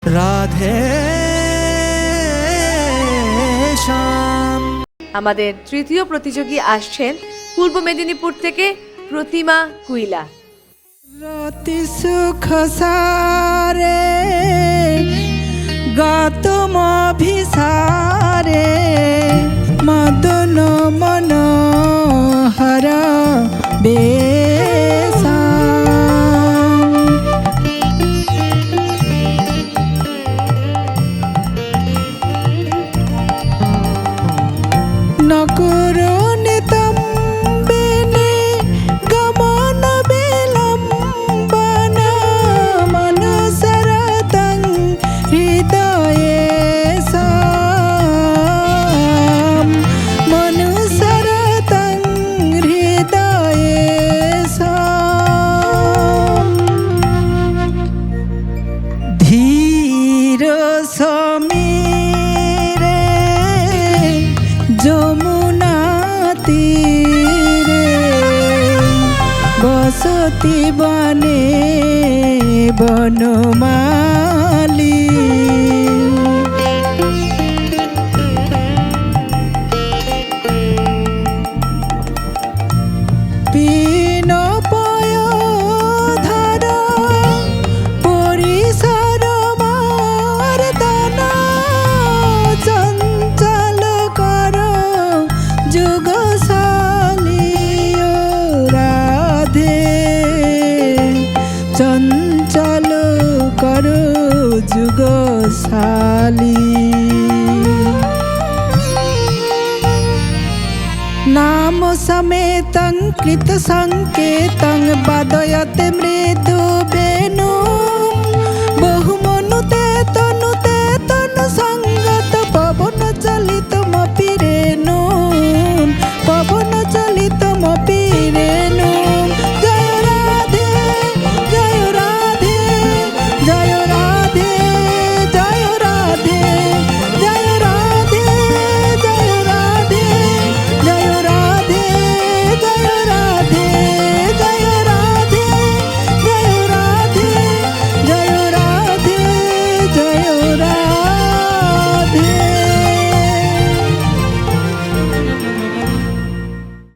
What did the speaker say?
রাধে শ্যাম। আমাদের তৃতীয় প্রতিযোগী আসছেন পূর্ব মেদিনীপুর থেকে প্রতিমা কুইলা। রতি সুখ সারে গৌতম অভিসারে মদন মনোহর বেশা। নকুরুনিতম বেনে গমন বিলম্বন মনুসরতং হৃদয়েশাম মনুসরতং হৃদয়েশাম। ধীর সমীরে যমুনা তীরে বসতি বনে বনমালী। পিনপয় ধর পরিসর মর্দন চঞ্চল কর যুগশালী ও রাধে চঞ্চল কর যুগশালী। नाम समेतं कृत संकेतं वादयते मृदु वेणु